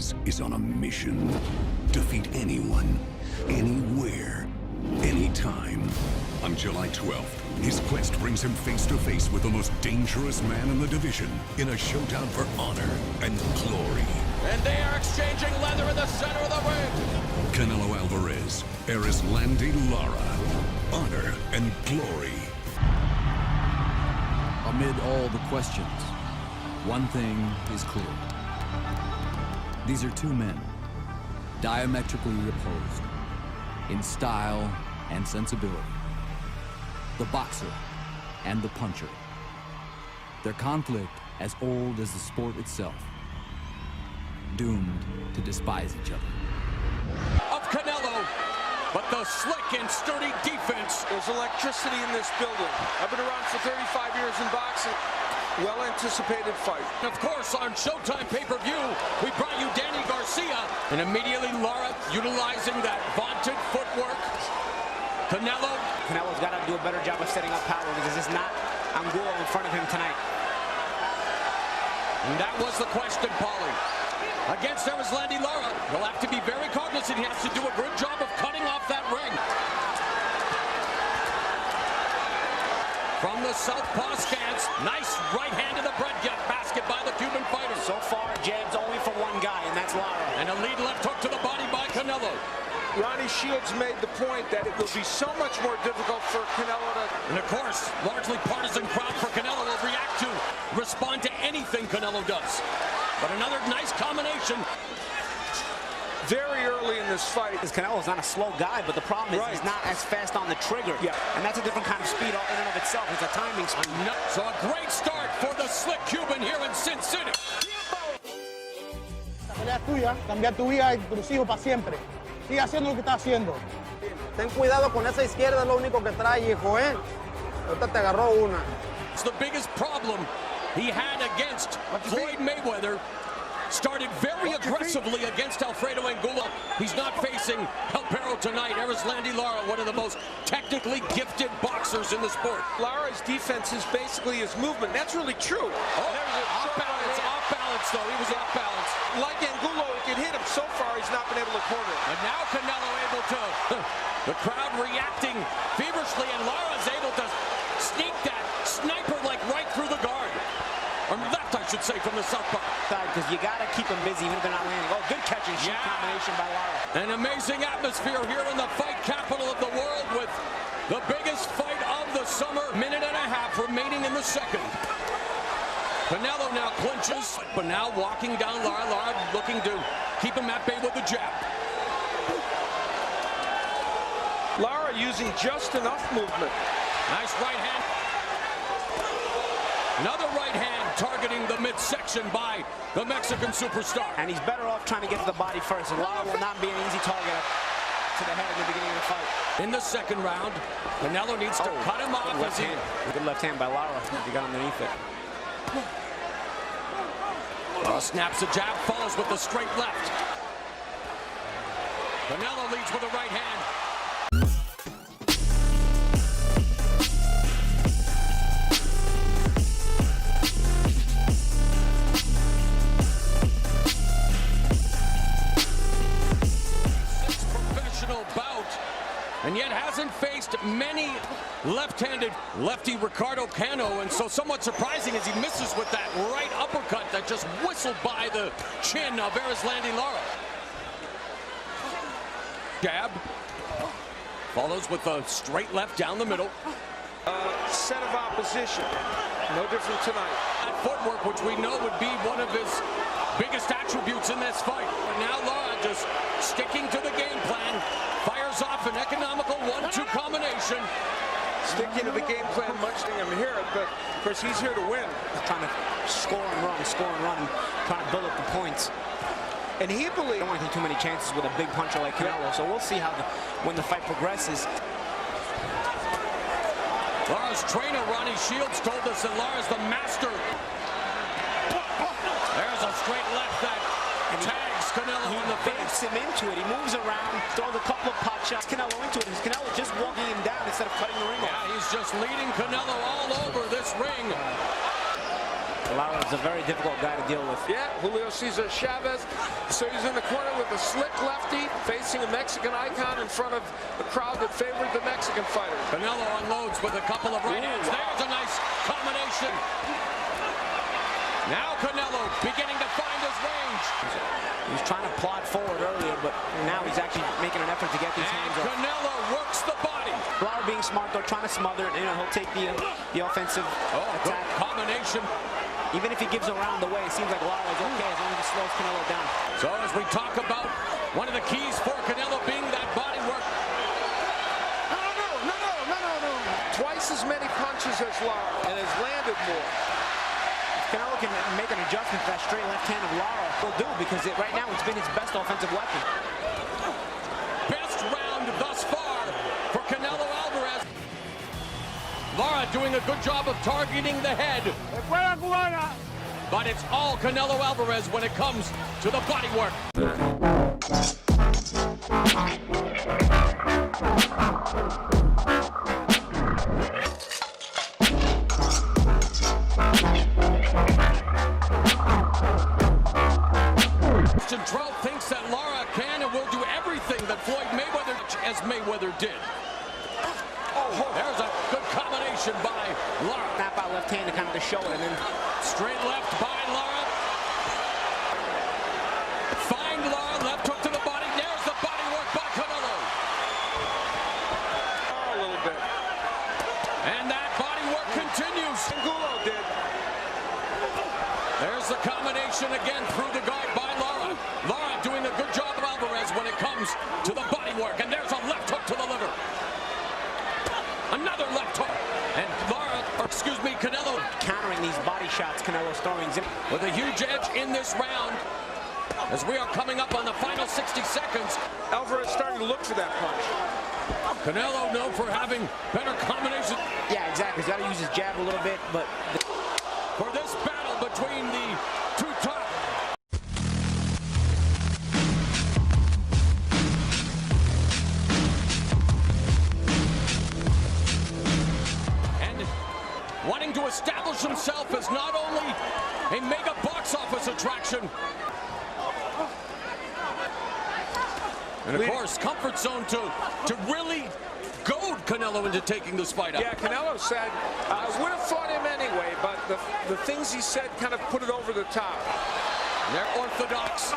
Alvarez is on a mission. Defeat anyone, anywhere, anytime. On July 12th, his quest brings him face to face with the most dangerous man in the division in a showdown for honor and glory. And they are exchanging leather in the center of the ring. Canelo Alvarez, Erislandy Lara. Honor and glory. Amid all the questions, one thing is clear. These are two men, diametrically opposed in style and sensibility. The boxer and the puncher. Their conflict as old as the sport itself. Doomed to despise each other. Of Canelo, but the slick and sturdy defense. There's electricity in this building. I've been around for 35 years in boxing. Well-anticipated fight. Of course, on Showtime pay-per-view, we brought you Danny Garcia. And immediately Lara utilizing that vaunted footwork. Canelo's got to do a better job of setting up power because there's not Angulo in front of him tonight. And that was the question, Paulie. Against Erislandy Lara, he'll have to be very cognizant. He has to do a good job of cutting off that ring. From the southpaw stance, nice right hand to the basket by the Cuban fighter. So far, jabs only for one guy, and that's Lara. And a lead left hook to the body by Canelo. Ronnie Shields made the point that it will be so much more difficult for Canelo to... And of course, largely partisan crowd for Canelo will react to, respond to anything Canelo does. But another nice combination. Very early in this fight. Canelo's not a slow guy, but the problem is he's not as fast on the trigger. Yeah. And that's a different kind of speed in and of itself. It's a timing speed. So a great start for the slick Cuban here in Sin City. La pelea es tuya, cambiar tu vida y tus hijos para siempre. Sigue haciendo lo que está haciendo. Ten cuidado con esa izquierda, es lo único que trae, hijo, ¿eh? Ahorita te agarró una. It's the biggest problem he had against Floyd Mayweather. Started very aggressively against Alfredo Angulo. He's not facing El Perro tonight. Erislandy Lara, one of the most technically gifted boxers in the sport. Lara's defense is basically his movement. That's really true. Oh, off balance though. He was off balance. Like Angulo, he can hit him. So far, he's not been able to corner him. And now Canelo able to, the crowd reacting feverishly, and Lara's able to sneak that sniper like right through the guard. Or left, I should say, from the southpaw. Because you got to keep them busy even if they're not landing. Oh, good catch and shoot combination by Lara. An amazing atmosphere here in the fight capital of the world with the biggest fight of the summer. Minute and a half remaining in the second. Canelo now clinches, but now walking down Lara. Lara looking to keep him at bay with the jab. Lara using just enough movement. Nice right hand. Another right hand targeting the midsection by the Mexican superstar. And he's better off trying to get to the body first. And Lara will not be an easy target to the head in the beginning of the fight. In the second round, Canelo needs to cut him off as he... Good left hand by Lara. He got underneath it. Snaps a jab, follows with the straight left. Canelo leads with a right hand. And yet hasn't faced many left-handed lefty Ricardo Cano, and so somewhat surprising as he misses with that right uppercut that just whistled by the chin of Erislandy Lara. Jab, follows with a straight left down the middle. Set of opposition, no different tonight. That footwork, which we know would be one of his biggest attributes in this fight. And now Lara just sticking to the game plan. Fires off an economical 1-2 combination. Sticking to the game plan, much thing I'm here, but of course he's here to win. Trying to score and run, trying to build up the points. And he believes... Don't want to take too many chances with a big puncher like Canelo, so we'll see how when the fight progresses. Lara's trainer, Ronnie Shields, told us that Lara's the master. There's a straight left that tags Canelo in the face. Him into it. He moves around, throws a couple of pot shots. Canelo into it. Canelo just walking him down instead of cutting the ring off. Yeah, he's just leading Canelo all over this ring. Lara's a very difficult guy to deal with. Yeah, Julio Cesar Chavez. So he's in the corner with a slick lefty, facing a Mexican icon in front of the crowd that favored the Mexican fighter. Canelo unloads with a couple of right hands. Wow. There's a nice combination. Now Canelo beginning to find his range. He was trying to plod forward earlier, but now he's actually making an effort to get these hands And up. Canelo works the body. Lara being smart, though, trying to smother it. He'll take the offensive Good attack. combination. Even if he gives around the way, it seems like Lara is okay as long as he slows Canelo down. So as we talk about one of the keys for Canelo being that body work. No. Twice as many punches as Lara and has landed more. Canelo can make an adjustment to that straight left hand of Lara. Will do because right now it's been his best offensive weapon. Best round thus far for Canelo Alvarez. Lara doing a good job of targeting the head. But it's all Canelo Alvarez when it comes to the body work. Trout thinks that Lara can and will do everything that Floyd Mayweather as Mayweather did. There's a good combination by Lara. Snap out left hand to kind of show it, and then Straight left by Lara. Find Lara, left hook to the body. There's the body work by Canelo. A little bit. And that body work continues. Angulo did. There's the combination again through the guard by Lara. Lara doing a good job of Alvarez when it comes to the body work. And there's a left hook to the liver. Another left hook. And Canelo countering these body shots Canelo's throwing. with a huge edge in this round. As we are coming up on the final 60 seconds. Alvarez starting to look for that punch. Canelo known for having better combinations. Yeah, exactly. He's got to use his jab a little bit, but For this battle between the two top. And wanting to establish himself as not only a mega box office attraction, and of course, comfort zone to really goad Canelo into taking this fight out. Yeah, Canelo said, I would have fought him anyway, but the things he said kind of put it over the top. They're orthodox,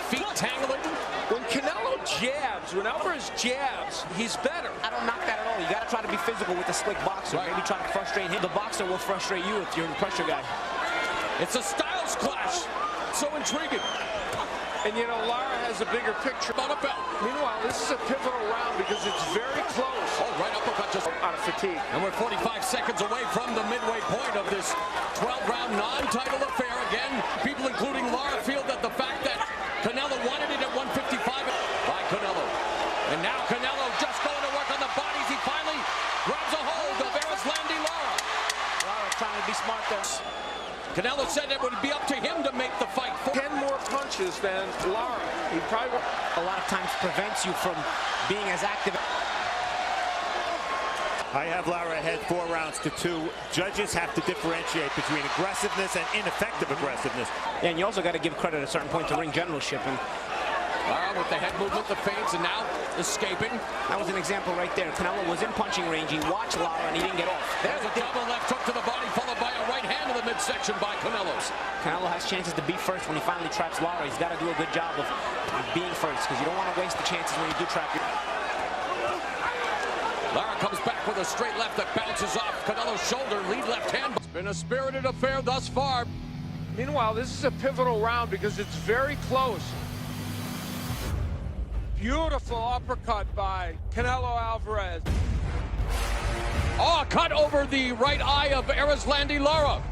feet tangling. When Canelo jabs, when Alvarez jabs, he's better. I don't knock that at all. You got to try to be physical with the slick boxer. Right. Maybe try to frustrate him. The boxer will frustrate you if you're the pressure guy. It's a styles clash. So intriguing. And you know, Lara has a bigger picture. About a belt. Meanwhile, this is a pivotal round because it's very close. Oh, right uppercut just Out of fatigue. And we're 45 seconds away from the midway point of this 12-round non-title affair. Again, people including Lara feel that the fact that Canelo wanted it at 155 by Canelo. And now Canelo just going to work on the bodies. He finally grabs a hold of Erislandy Lara. Lara trying to be smart there. Canelo said it would be up to him to make the fight. 10 more punches than Lara. He probably A lot of times prevents you from being as active. I have Lara ahead 4 rounds to 2. Judges have to differentiate between aggressiveness and ineffective aggressiveness. Yeah, and you also got to give credit at a certain point to ring generalship. And Lara with the head movement, the feints, and now escaping. that was an example right there. Canelo was in punching range. He watched Lara and he didn't get off. There's a double left hook to the body, followed by a right hand to the midsection by Canelo's. Canelo has chances to be first when he finally traps Lara. He's got to do a good job of being first because you don't want to waste the chances when you do trap you. Lara comes back with a straight left that bounces off Canelo's shoulder, lead left hand. It's been a spirited affair thus far. Meanwhile, this is a pivotal round because it's very close. Beautiful uppercut by Canelo Alvarez. Oh, a cut over the right eye of Erislandy Lara.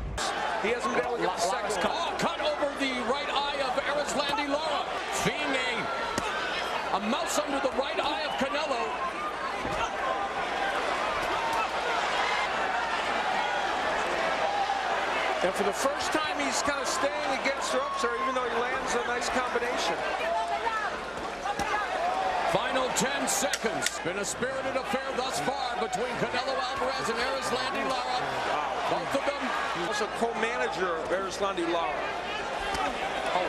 He hasn't been able to get the Lara's second cut. Oh, cut over the right eye of Erislandy Lara. Being a mouse under the right eye of Canelo. And for the first time, he's kind of staying against ropes there, even though he lands a nice combination. Final 10 seconds. Been a spirited affair thus far between Canelo Alvarez and Erislandy Lara. Both of them. He was a co-manager of Erislandy Lara. Oh,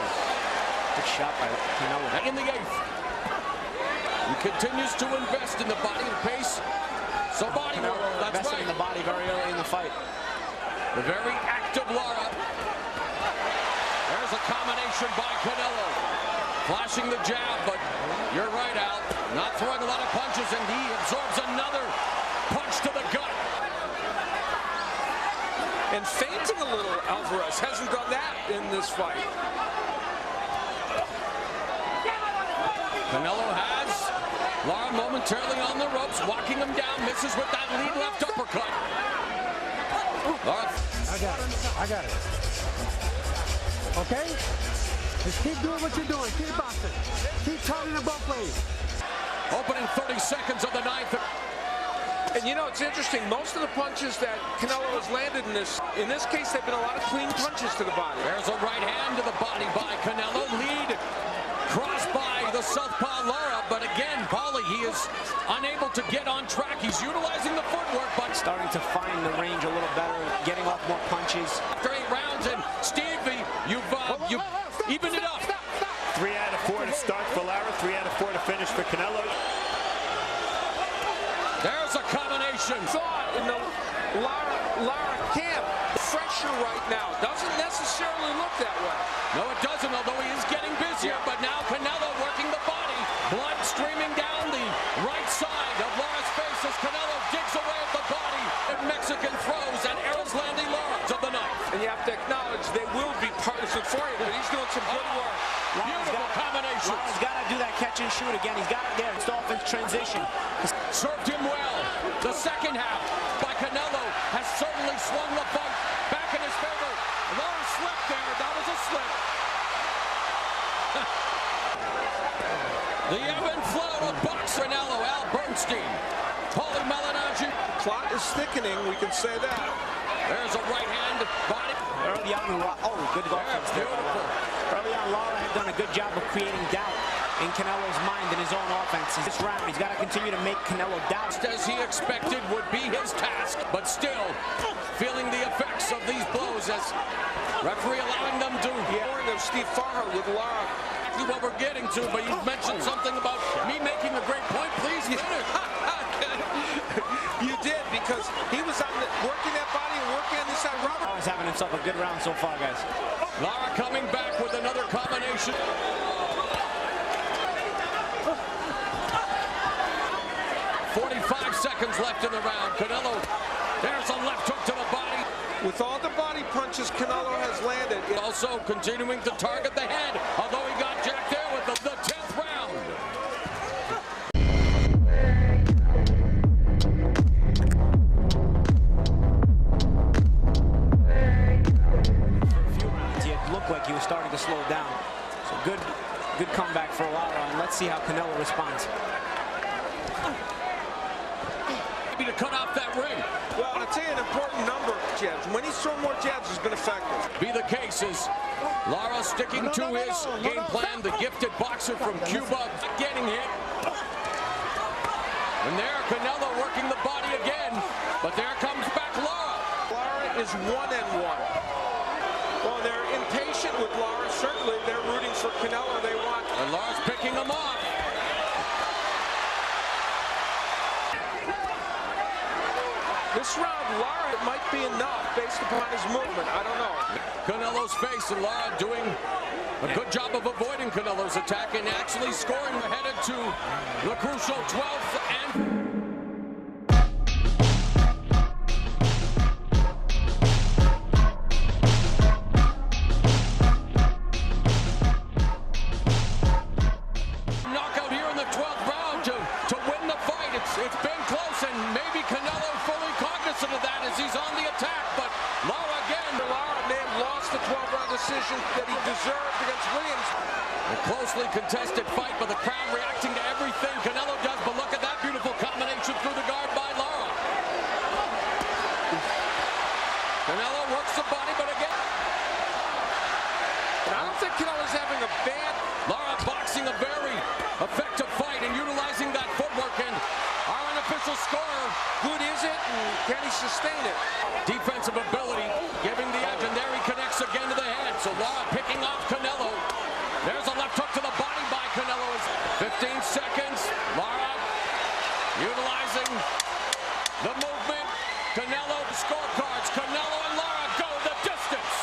good shot by Canelo. In the 8th. He continues to invest in the body and pace. So body work, that's invested right. in the body very early in the fight. The very active Lara. There's a combination by Canelo. Flashing the jab, but you're right, Al. Not throwing a lot of punches, and he absorbs another punch to the gut. And feinting a little, Alvarez hasn't done that in this fight. Canelo has Lara momentarily on the ropes, walking him down, misses with that lead left uppercut. Lara. I got it. Okay? Just keep doing what you're doing. Keep boxing. Keep turning it both ways. Opening 30 seconds of the 9th. And you know, it's interesting. Most of the punches that Canelo has landed in this case, they've been a lot of clean punches to the body. There's a right hand to the body by Canelo. Lead crossed by the southpaw Lara, but again, Paulie, he is unable to get on track. He's utilizing the footwork, but Starting to find the range a little better, getting off more punches. after 8 rounds, and Stevie, you've evened it up. 3 out of 4 to start for Lara, 3 out of 4 to finish for Canelo. There's a combination. Thought in the Lara camp. Pressure right now. Doesn't necessarily look that way. No, it doesn't, although he is getting busier, but now Canelo working the body. Blood streaming down the right side of Lara's face as Canelo digs away at the body. Mexican throws and Erislandy Lara to the 9th. And you have to acknowledge they will be partisan for you, but he's doing some good work. Beautiful combination. Lara's got to do that catch and shoot again. He's got it there. It's offense transition. Served him well. The second half by Canelo has certainly swung the fight back in his favor. Lara slipped there. That was a slip. The ebb and flow of boxer Canelo, Al Bernstein, Paulie Malignaggi. Plot is thickening, we can say that. There's a right hand body. Early on, good offense there. Beautiful. Early on, Lara had done a good job of creating doubt in Canelo's mind in his own offense. In this round, he's got to continue to make Canelo doubt. As he expected would be his task, but still feeling the effects of these blows as referee allowing them to. Warning of Steve Farhart with Lara. Exactly what we're getting to, but you mentioned something about me making a great point. Please finish. You did, because he was working that body and working on this side. Robert Lara's having himself a good round so far, guys. Lara coming back with another combination. 45 seconds left in the round. Canelo, there's a left hook to the body. with all the body punches Canelo has landed. Also continuing to target the head, although he got jacked there with the 10th round. For a few rounds, it looked like he was starting to slow down. So good comeback for Lara, and let's see how Canelo responds. Maybe to cut off that ring. Well, I'll tell you an important number, jabs. When he's thrown more jabs, he's been effective. Be the case is Lara sticking to his game plan, the gifted boxer from Cuba, not getting hit. And there, Canelo working the body again, but there comes back Lara. Lara is 1-1. Well, they're impatient with Lara. Certainly, they're rooting for Canelo. They want. And Lara's picking him off. This round, Lara, it might be enough based upon his movement. I don't know. Canelo's face, and Lara doing a good job of avoiding Canelo's attack and actually scoring. We're headed to the crucial 12th and... knockout here in the 12th round to win the fight. It's been close, and maybe Canelo fully cognizant of that as he's on the attack, but Lara again. Lara may have lost the 12-round decision that he deserved against Williams. A closely contested fight, but the crowd reacting to everything Canelo does, but look at that beautiful combination through the guard by Lara. Canelo works the body, but again. And I don't think Canelo's having a bad... Lara boxing a very effective fight and utilizing that sustain it. Defensive ability, giving the edge, and there he connects again to the head. So Lara picking off Canelo. There's a left hook to the body by Canelo. 15 seconds. Lara utilizing the movement. Canelo, the scorecards. Canelo and Lara go the distance.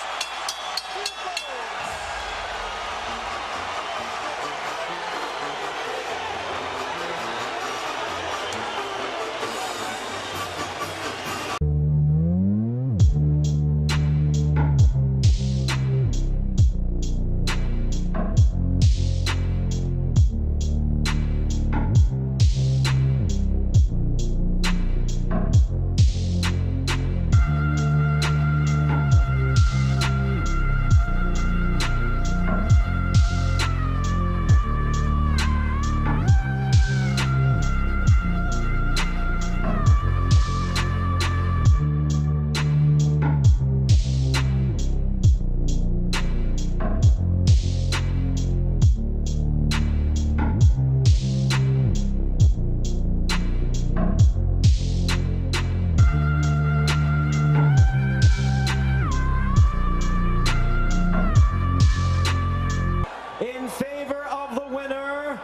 In favor of the winner,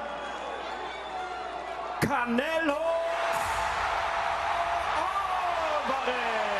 Canelo Alvarez.